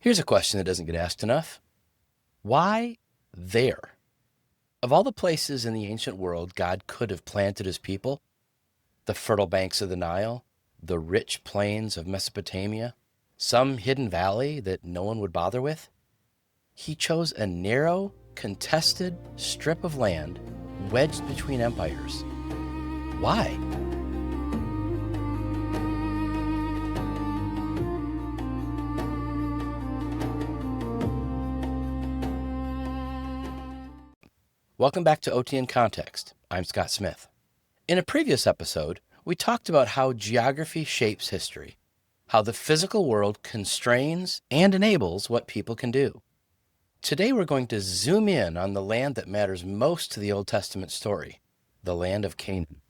Here's a question that doesn't get asked enough. Why there? Of all the places in the ancient world God could have planted his people, the fertile banks of the Nile, the rich plains of Mesopotamia, some hidden valley that no one would bother with, he chose a narrow, contested strip of land wedged between empires. Why? Welcome back to OT in Context. I'm Scott Smith. In a previous episode, we talked about how geography shapes history, how the physical world constrains and enables what people can do. Today we're going to zoom in on the land that matters most to the Old Testament story, the land of Canaan.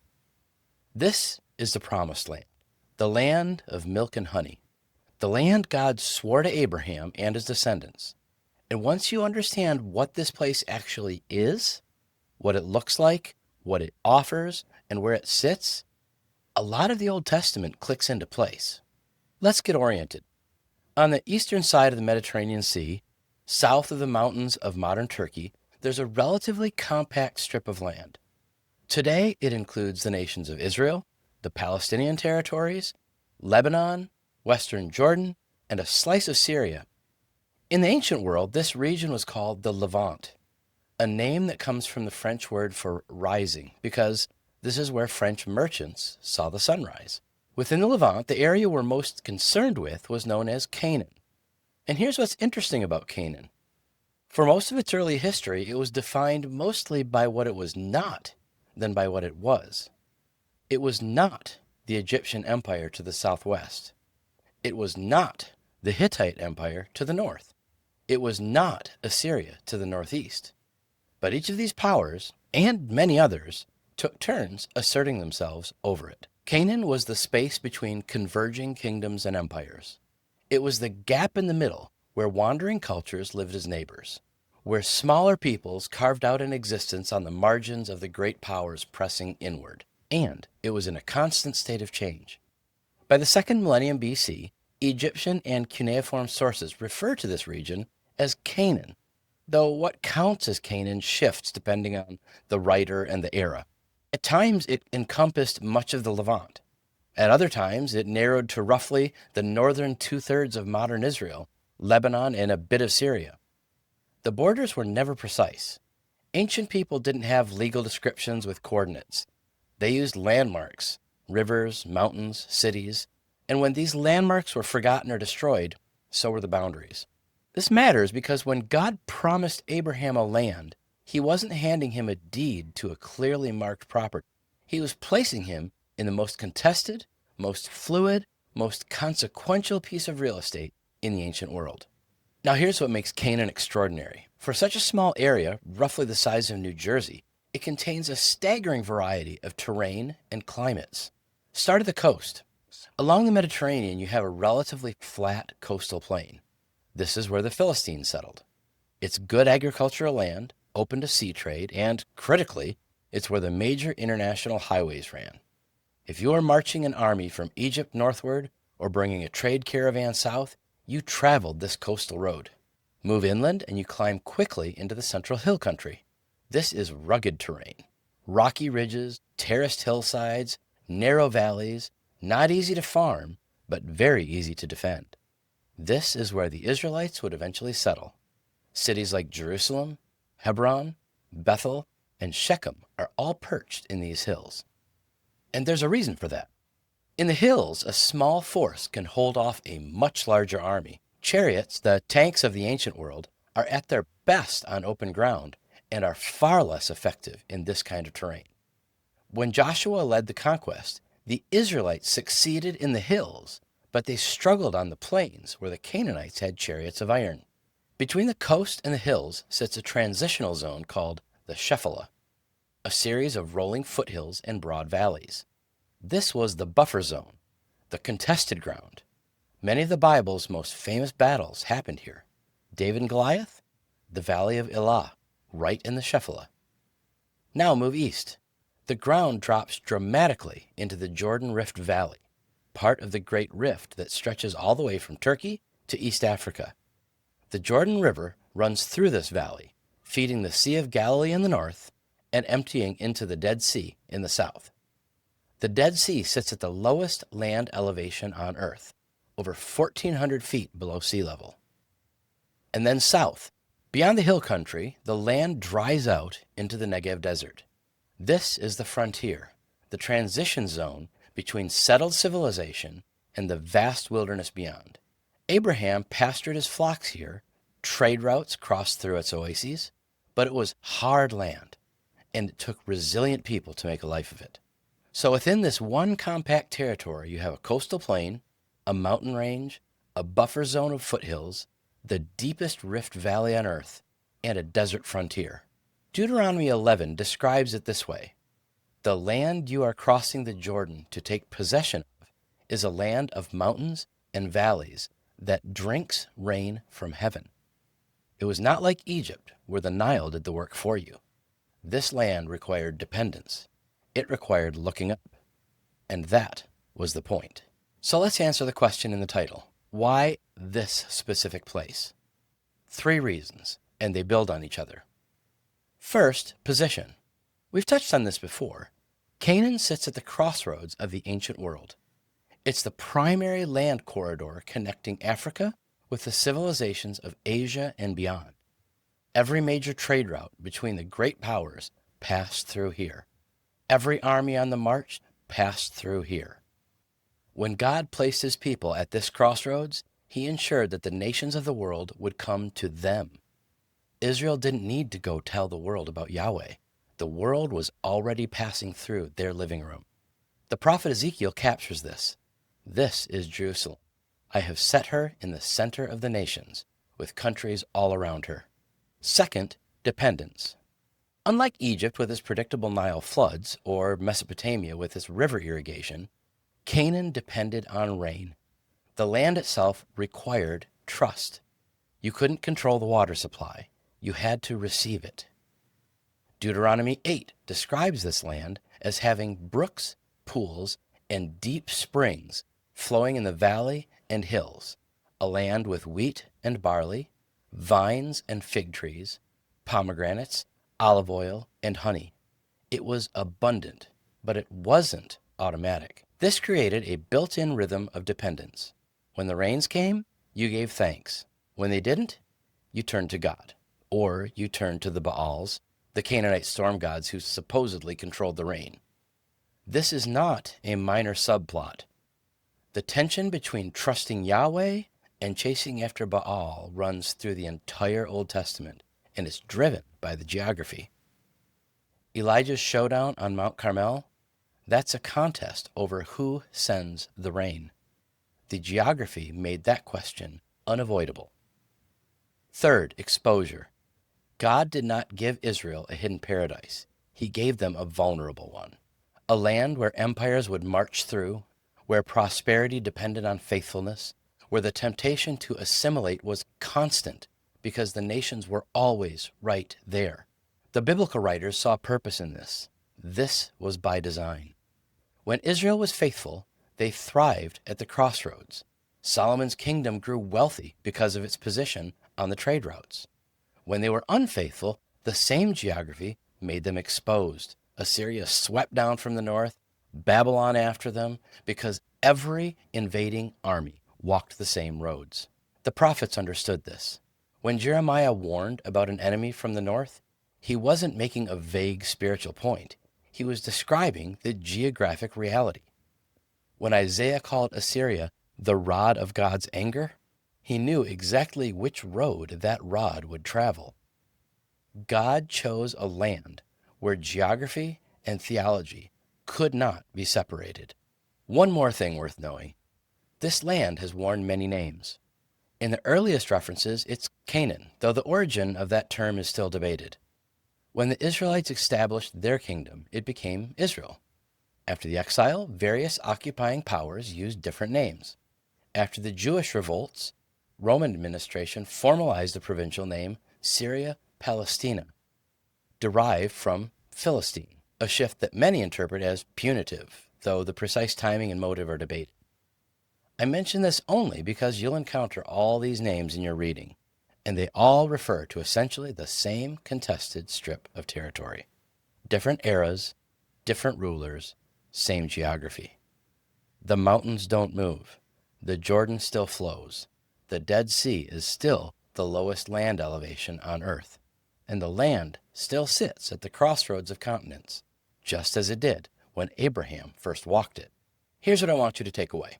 This is the Promised Land, the land of milk and honey, the land God swore to Abraham and his descendants. And once you understand what this place actually is, what it looks like, what it offers, and where it sits, a lot of the Old Testament clicks into place. Let's get oriented. On the eastern side of the Mediterranean Sea, south of the mountains of modern Turkey, there's a relatively compact strip of land. Today, it includes the nations of Israel, the Palestinian territories, Lebanon, western Jordan, and a slice of Syria. In the ancient world, this region was called the Levant, a name that comes from the French word for rising, because this is where French merchants saw the sunrise. Within the Levant, the area we're most concerned with was known as Canaan. And here's what's interesting about Canaan. For most of its early history, it was defined mostly by what it was not than by what it was. It was not the Egyptian Empire to the southwest. It was not the Hittite Empire to the north. It was not Assyria to the northeast. But each of these powers, and many others, took turns asserting themselves over it. Canaan was the space between converging kingdoms and empires. It was the gap in the middle where wandering cultures lived as neighbors, where smaller peoples carved out an existence on the margins of the great powers pressing inward. And it was in a constant state of change. By the second millennium BC, Egyptian and cuneiform sources refer to this region as Canaan, though what counts as Canaan shifts depending on the writer and the era. At times, it encompassed much of the Levant. At other times, it narrowed to roughly the northern two-thirds of modern Israel, Lebanon, and a bit of Syria. The borders were never precise. Ancient people didn't have legal descriptions with coordinates. They used landmarks, rivers, mountains, cities, and when these landmarks were forgotten or destroyed, so were the boundaries. This matters because when God promised Abraham a land, he wasn't handing him a deed to a clearly marked property. He was placing him in the most contested, most fluid, most consequential piece of real estate in the ancient world. Now here's what makes Canaan extraordinary. For such a small area, roughly the size of New Jersey, it contains a staggering variety of terrain and climates. Start at the coast. Along the Mediterranean, you have a relatively flat coastal plain. This is where the Philistines settled. It's good agricultural land, open to sea trade, and, critically, it's where the major international highways ran. If you are marching an army from Egypt northward or bringing a trade caravan south, you traveled this coastal road. Move inland and you climb quickly into the central hill country. This is rugged terrain. Rocky ridges, terraced hillsides, narrow valleys, not easy to farm, but very easy to defend. This is where the Israelites would eventually settle. Cities like Jerusalem, Hebron, Bethel, and Shechem are all perched in these hills. And there's a reason for that. In the hills, a small force can hold off a much larger army. Chariots, the tanks of the ancient world, are at their best on open ground and are far less effective in this kind of terrain. When Joshua led the conquest, the Israelites succeeded in the hills, but they struggled on the plains where the Canaanites had chariots of iron. Between the coast and the hills sits a transitional zone called the Shephelah, a series of rolling foothills and broad valleys. This was the buffer zone, the contested ground. Many of the Bible's most famous battles happened here. David and Goliath, the Valley of Elah, right in the Shephelah. Now move east. The ground drops dramatically into the Jordan Rift Valley, part of the Great Rift that stretches all the way from Turkey to East Africa. The Jordan River runs through this valley, feeding the Sea of Galilee in the north and emptying into the Dead Sea in the south. The Dead Sea sits at the lowest land elevation on Earth, over 1,400 feet below sea level. And then south, beyond the hill country, the land dries out into the Negev desert. This is the frontier, the transition zone between settled civilization and the vast wilderness beyond. Abraham pastured his flocks here, trade routes crossed through its oases, but it was hard land, and it took resilient people to make a life of it. So within this one compact territory, you have a coastal plain, a mountain range, a buffer zone of foothills, the deepest rift valley on earth, and a desert frontier. Deuteronomy 11 describes it this way: the land you are crossing the Jordan to take possession of is a land of mountains and valleys that drinks rain from heaven. It was not like Egypt, where the Nile did the work for you. This land required dependence. It required looking up. And that was the point. So let's answer the question in the title. Why this specific place? 3 reasons, and they build on each other. First, position. We've touched on this before. Canaan sits at the crossroads of the ancient world. It's the primary land corridor connecting Africa with the civilizations of Asia and beyond. Every major trade route between the great powers passed through here. Every army on the march passed through here. When God placed his people at this crossroads, he ensured that the nations of the world would come to them. Israel didn't need to go tell the world about Yahweh. The world was already passing through their living room. The prophet Ezekiel captures this. This is Jerusalem. I have set her in the center of the nations, with countries all around her. Second, dependence. Unlike Egypt with its predictable Nile floods, or Mesopotamia with its river irrigation, Canaan depended on rain. The land itself required trust. You couldn't control the water supply. You had to receive it. Deuteronomy 8 describes this land as having brooks, pools, and deep springs flowing in the valley and hills, a land with wheat and barley, vines and fig trees, pomegranates, olive oil, and honey. It was abundant, but it wasn't automatic. This created a built-in rhythm of dependence. When the rains came, you gave thanks. When they didn't, you turned to God, or you turned to the Baals, the Canaanite storm gods who supposedly controlled the rain. This is not a minor subplot. The tension between trusting Yahweh and chasing after Baal runs through the entire Old Testament, and is driven by the geography. Elijah's showdown on Mount Carmel, that's a contest over who sends the rain. The geography made that question unavoidable. Third, exposure. God did not give Israel a hidden paradise. He gave them a vulnerable one. A land where empires would march through, where prosperity depended on faithfulness, where the temptation to assimilate was constant because the nations were always right there. The biblical writers saw purpose in this. This was by design. When Israel was faithful, they thrived at the crossroads. Solomon's kingdom grew wealthy because of its position on the trade routes. When they were unfaithful, the same geography made them exposed. Assyria swept down from the north, Babylon after them, because every invading army walked the same roads. The prophets understood this. When Jeremiah warned about an enemy from the north, he wasn't making a vague spiritual point. He was describing the geographic reality. When Isaiah called Assyria the rod of God's anger, he knew exactly which road that rod would travel. God chose a land where geography and theology could not be separated. One more thing worth knowing. This land has worn many names. In the earliest references, it's Canaan, though the origin of that term is still debated. When the Israelites established their kingdom, it became Israel. After the exile, various occupying powers used different names. After the Jewish revolts, Roman administration formalized the provincial name Syria Palestina, derived from Philistine, a shift that many interpret as punitive, though the precise timing and motive are debated. I mention this only because you'll encounter all these names in your reading. and they all refer to essentially the same contested strip of territory. Different eras, different rulers, same geography. The mountains don't move. The Jordan still flows. The Dead Sea is still the lowest land elevation on Earth. And the land still sits at the crossroads of continents, just as it did when Abraham first walked it. Here's what I want you to take away.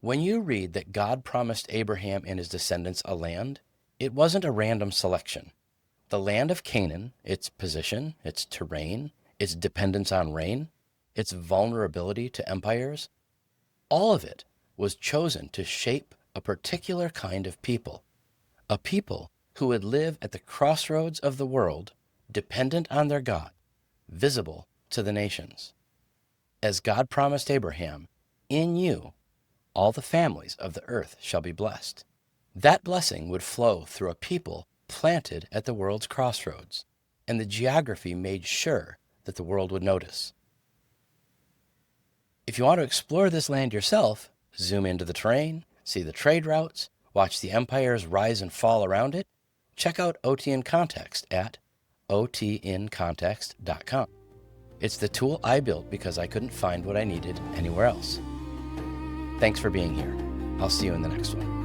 When you read that God promised Abraham and his descendants a land, it wasn't a random selection. The land of Canaan, its position, its terrain, its dependence on rain, its vulnerability to empires, all of it was chosen to shape a particular kind of people, a people who would live at the crossroads of the world, dependent on their God, visible to the nations. As God promised Abraham, in you all the families of the earth shall be blessed. That blessing would flow through a people planted at the world's crossroads, and the geography made sure that the world would notice. If you want to explore this land yourself, zoom into the terrain, see the trade routes, watch the empires rise and fall around it, check out OT in Context at otincontext.com. It's the tool I built because I couldn't find what I needed anywhere else. Thanks for being here. I'll see you in the next one.